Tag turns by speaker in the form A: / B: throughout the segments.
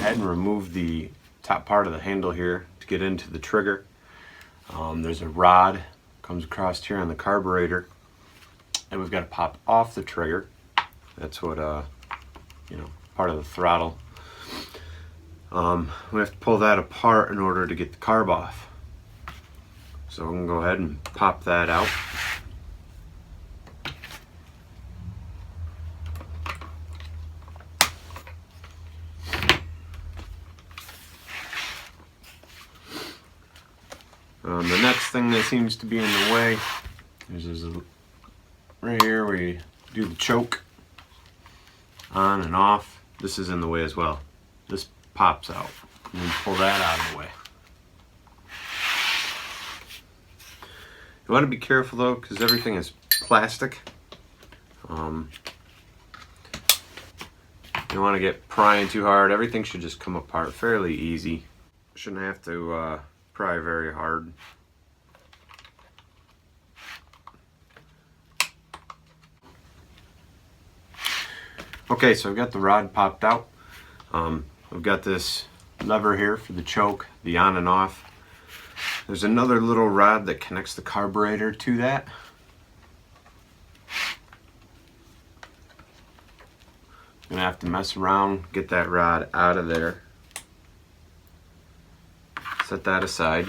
A: ahead and remove the top part of the handle here to get into the trigger. There's a rod comes across here on the carburetor, and we've got to pop off the trigger. That's what part of the throttle. We have to pull that apart in order to get the carb off. So I'm gonna go ahead and pop that out. The next thing that seems to be in the way is right here where you do the choke on and off. This is in the way as well. This pops out. And then pull that out of the way. You want to be careful though, because everything is plastic. You don't want to get prying too hard. Everything should just come apart fairly easy. Shouldn't have to pry very hard. Okay, so I've got the rod popped out. I've got this lever here for the choke, the on and off. There's another little rod that connects the carburetor to that. I'm gonna have to mess around, get that rod out of there. Set that aside.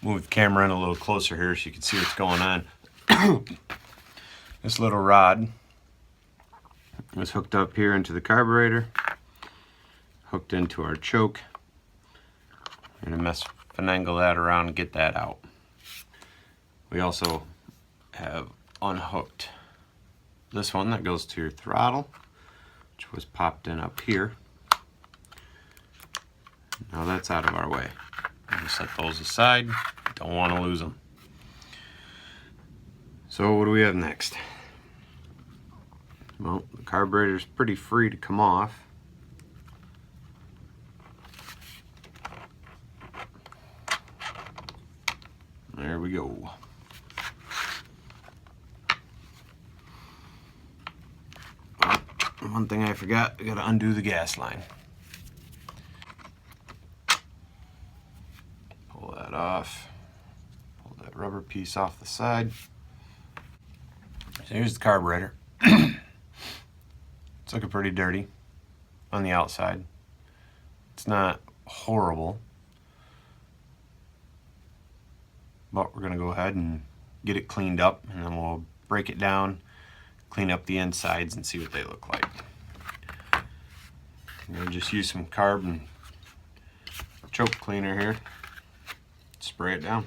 A: Move the camera in a little closer here so you can see what's going on. This little rod was hooked up here into the carburetor, hooked into our choke. I'm gonna finagle that around and get that out. We also have unhooked this one that goes to your throttle, which was popped in up here. Now that's out of our way. I'm gonna set those aside. Don't want to lose them. So what do we have next? Well, the carburetor's pretty free to come off. There we go. Oh, one thing I forgot, I gotta undo the gas line. Pull that off. Pull that rubber piece off the side. So here's the carburetor. It's looking pretty dirty on the outside. It's not horrible, but we're gonna go ahead and get it cleaned up, and then we'll break it down, clean up the insides, and see what they look like. I'm gonna just use some Carb and choke cleaner here. Spray it down.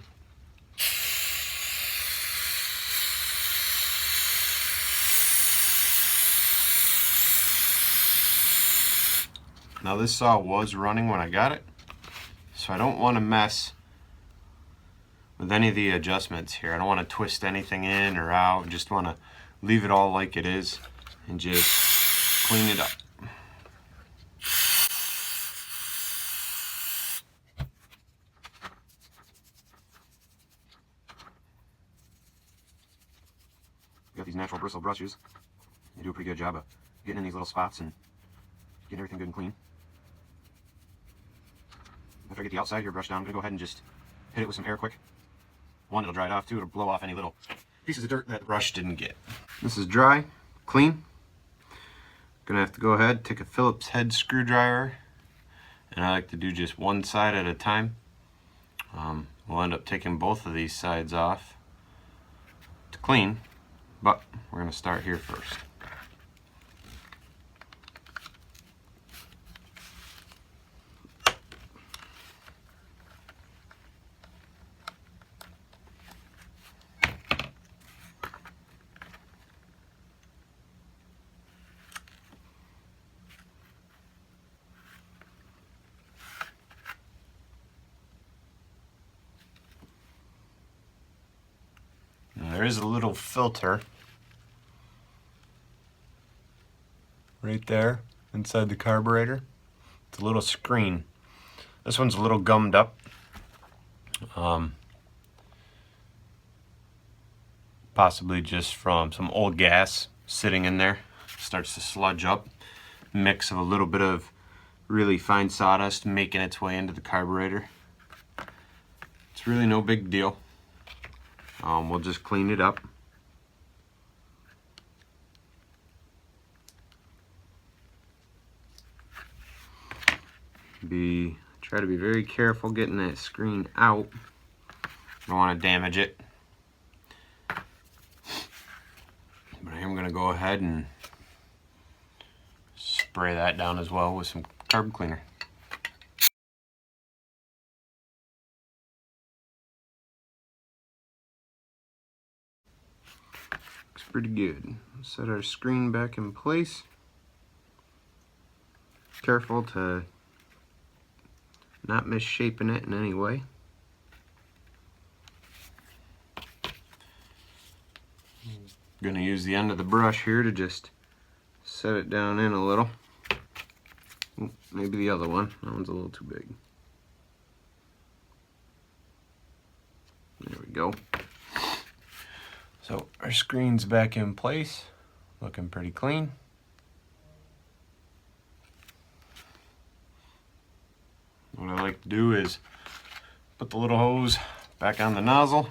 A: Now this saw was running when I got it, so I don't want to mess with any of the adjustments here. I don't want to twist anything in or out. Just want to leave it all like it is and just clean it up. Got these natural bristle brushes. They do a pretty good job of getting in these little spots and getting everything good and clean. After I get the outside here brushed down, I'm going to go ahead and just hit it with some air quick. One, it'll dry it off. Two, it'll blow off any little pieces of dirt that the brush didn't get. This is dry, clean. Gonna have to go ahead, take a Phillips head screwdriver, and I like to do just one side at a time. We'll end up taking both of these sides off to clean, but we're gonna start here first. There is a little filter right there inside the carburetor. It's a little screen. This one's a little gummed up. possibly just from some old gas sitting in there. Starts to sludge up. Mix of a little bit of really fine sawdust making its way into the carburetor. It's really no big deal. We'll just clean it up. Try to be very careful getting that screen out. Don't want to damage it. But I am going to go ahead and spray that down as well with some carb cleaner. Looks pretty good. Set our screen back in place. Careful to not misshapen it in any way. I'm going to use the end of the brush here to just set it down in a little. Ooh, maybe the other one. That one's a little too big. There we go. So our screen's back in place, looking pretty clean. What I like to do is put the little hose back on the nozzle.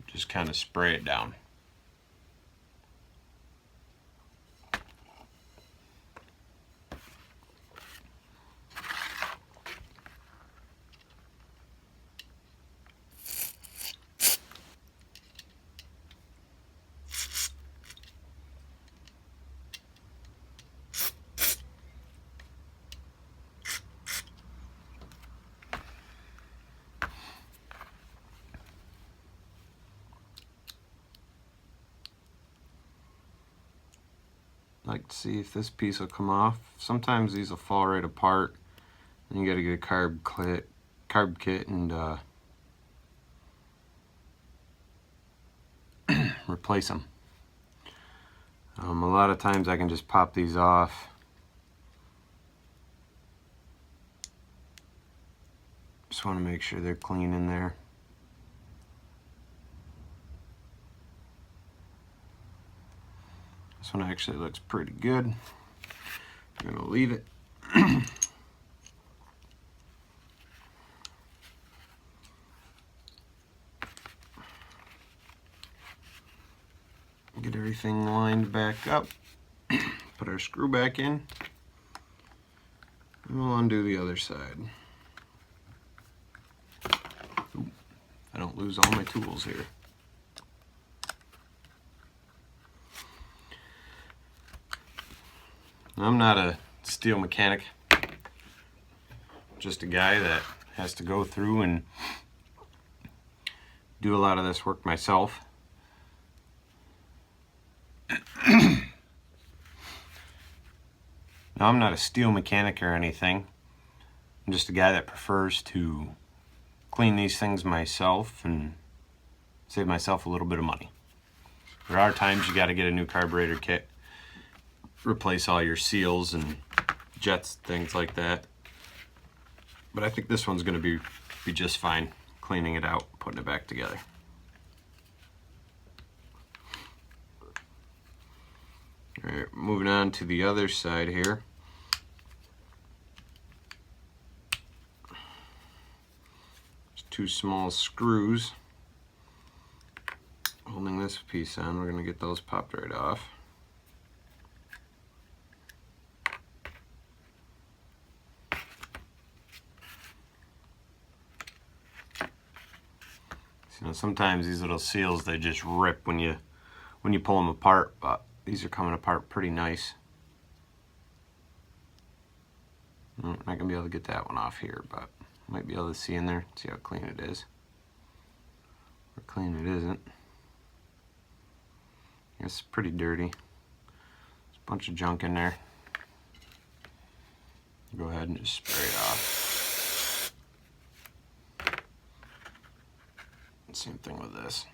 A: Just kind of spray it down. Like to see if this piece will come off. Sometimes these will fall right apart, and you got to get a carb kit and replace them. A lot of times I can just pop these off. Just want to make sure they're clean in there. This one actually looks pretty good. I'm going to leave it. Get everything lined back up. Put our screw back in. And we'll undo the other side. Ooh, I don't lose all my tools here. I'm not a steel mechanic, just a guy that has to go through and do a lot of this work myself. Now, I'm not a steel mechanic or anything. I'm just a guy that prefers to clean these things myself and save myself a little bit of money. There are times you got to get a new carburetor kit, replace all your seals and jets, things like that. But I think this one's going to be just fine, cleaning it out, putting it back together. All right, moving on to the other side here. There's two small screws holding this piece on. We're going to get those popped right off. You know, sometimes these little seals, they just rip when you pull them apart, but these are coming apart pretty nice. I'm not going to be able to get that one off here, but I might be able to see in there, see how clean it is. Or clean it isn't. It's pretty dirty. There's a bunch of junk in there. Go ahead and just spray it off. Same thing with this.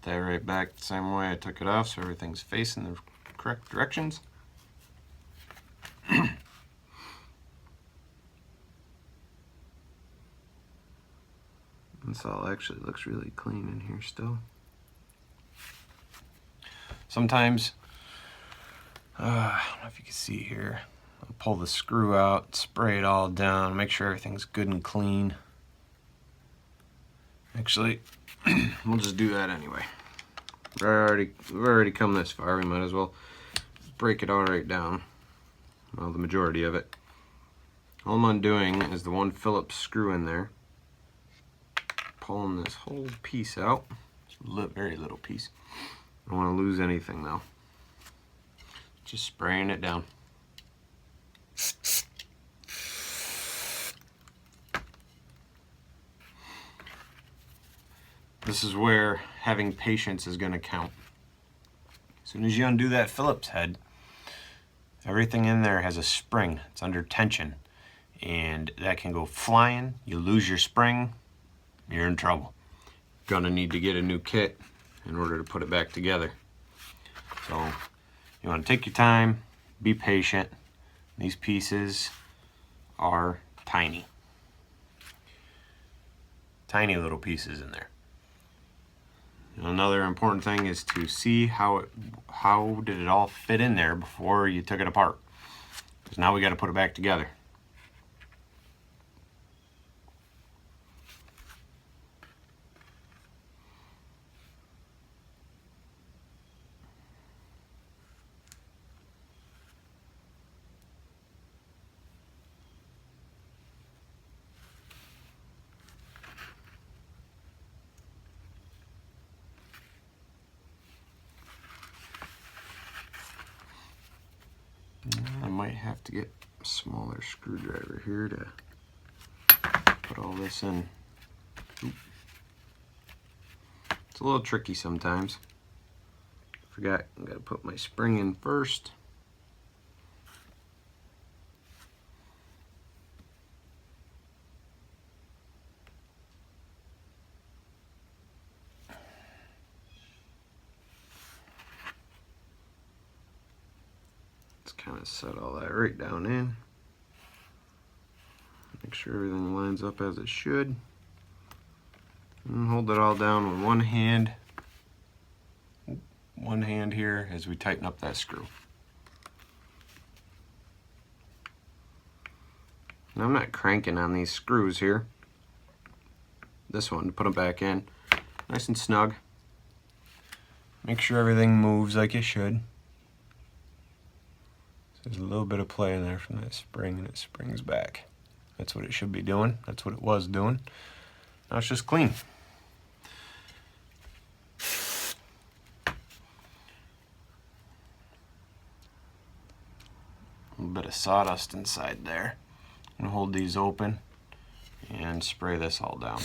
A: that right back the same way I took it off, so everything's facing the correct directions. This all actually looks really clean in here still. Sometimes, I don't know if you can see here, I'll pull the screw out, spray it all down, make sure everything's good and clean. Actually, we'll just do that anyway. We've already come this far, we might as well break it all right down. Well, the majority of it. All I'm undoing is the one Phillips screw in there. Pulling this whole piece out. Very little piece. I don't want to lose anything though. Just spraying it down. This is where having patience is going to count. As soon as you undo that Phillips head, everything in there has a spring. It's under tension. And that can go flying. You lose your spring, you're in trouble. Gonna need to get a new kit in order to put it back together. So you want to take your time, be patient. These pieces are tiny. Tiny little pieces in there. And another important thing is to see how did it all fit in there before you took it apart. Because now we got to put it back together. I might have to get a smaller screwdriver here to put all this in. Oop. It's a little tricky sometimes. Forgot, I gotta put my spring in first. Kind of set all that right down in. Make sure everything lines up as it should. And hold it all down with one hand. One hand here as we tighten up that screw. Now I'm not cranking on these screws here. This one, to put them back in. Nice and snug. Make sure everything moves like it should. There's a little bit of play in there from that spring, and it springs back. That's what it should be doing. That's what it was doing. Now it's just clean. A little bit of sawdust inside there. I'm gonna hold these open and spray this all down.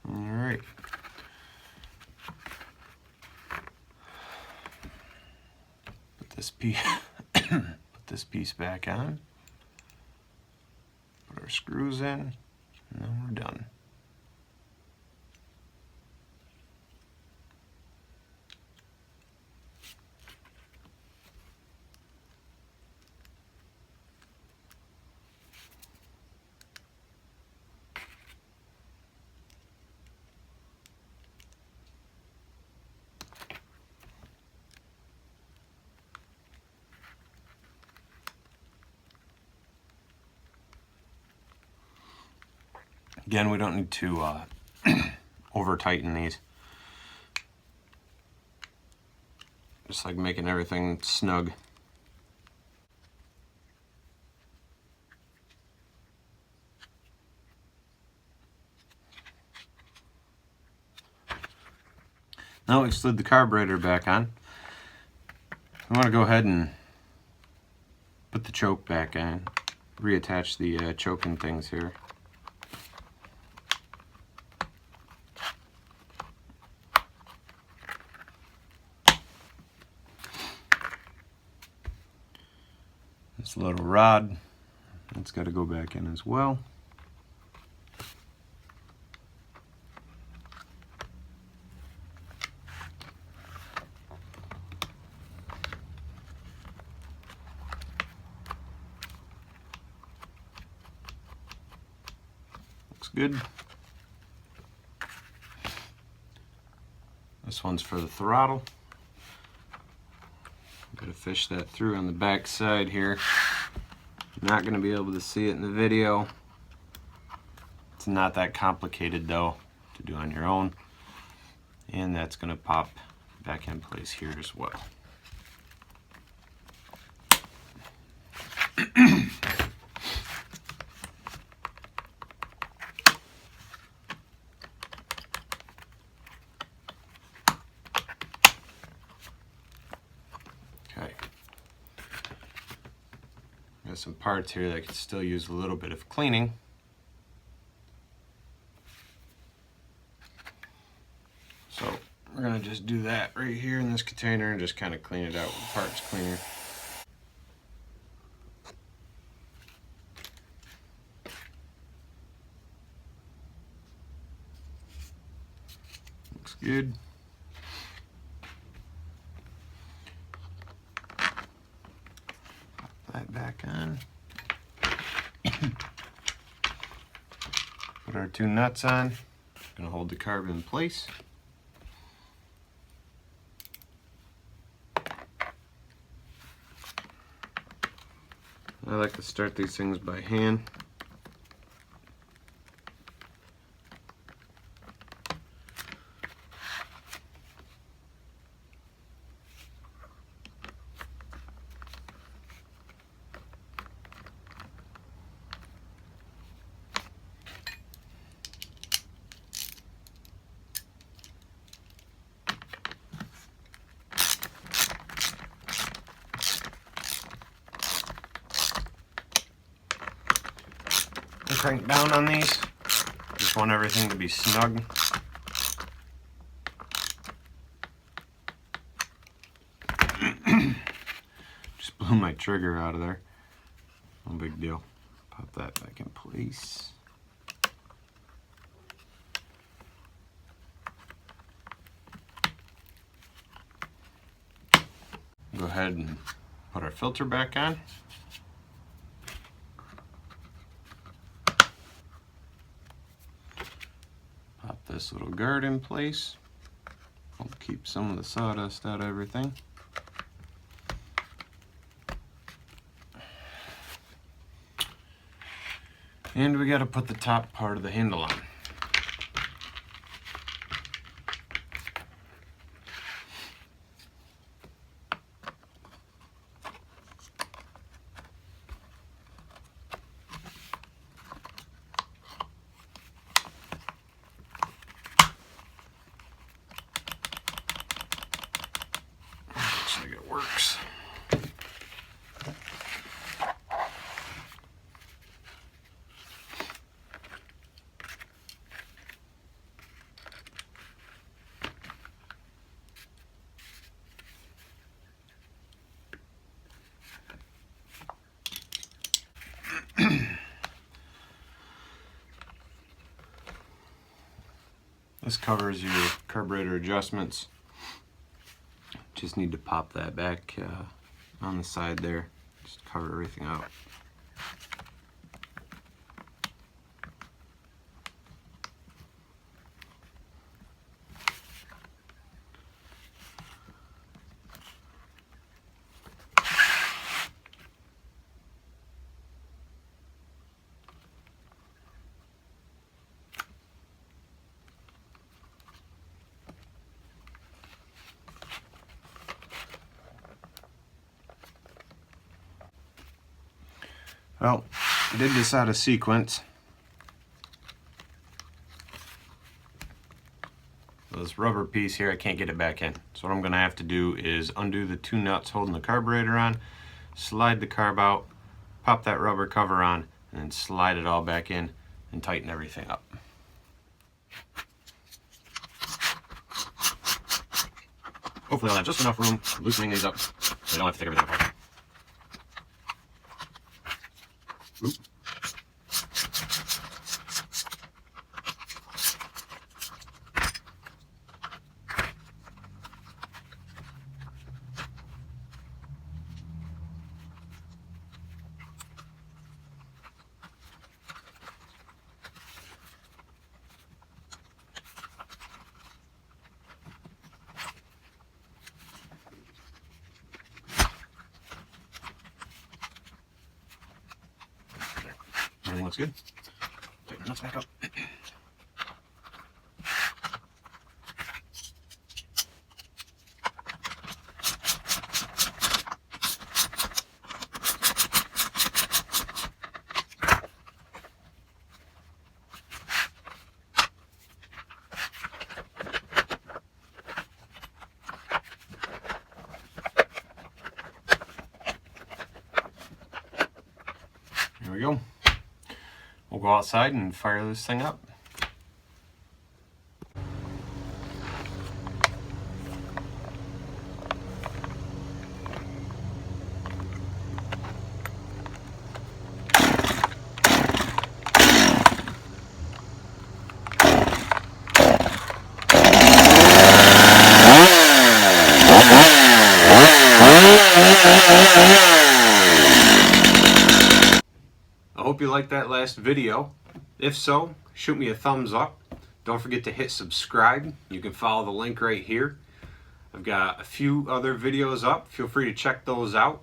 A: Alright. Put this piece back on. Put our screws in, and then we're done. Again, we don't need to over tighten these. Just like making everything snug. Now we've slid the carburetor back on. I want to go ahead and put the choke back in. reattach the choking things here. This little rod, it's got to go back in as well. Looks good. This one's for the throttle. Got to fish that through on the back side here. Not going to be able to see it in the video. It's not that complicated though to do on your own. And that's going to pop back in place here as well. Okay. Got some parts here that could still use a little bit of cleaning. So we're going to just do that right here in this container and just kind of clean it out with parts cleaner. Looks good. That back on. Put our two nuts on. Gonna hold the carb in place. I like to start these things by hand. Crank down on these. Just want everything to be snug. Just blew my trigger out of there. No big deal. Pop that back in place. Go ahead and put our filter back on. This little guard in place. I'll keep some of the sawdust out of everything. And we got to put the top part of the handle on. Works. This covers your carburetor adjustments. Just need to pop that back on the side there, just cover everything out. Well, I did this out of sequence. This rubber piece here, I can't get it back in. So what I'm gonna have to do is undo the two nuts holding the carburetor on, slide the carb out, pop that rubber cover on, and then slide it all back in and tighten everything up. Hopefully I'll have just enough room loosening these up so I don't have to take everything apart. Oop. Everything looks good. Tighten the nuts back up. There we go. We'll go outside and fire this thing up. I hope you liked that last video. If so, shoot me a thumbs up. Don't forget to hit subscribe. You can follow the link right here. I've got a few other videos up. Feel free to check those out.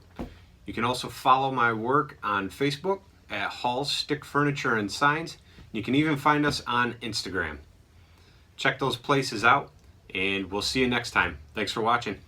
A: You can also follow my work on Facebook at Hall's Stick Furniture and Signs. You can even find us on Instagram. Check those places out, and we'll see you next time. Thanks for watching.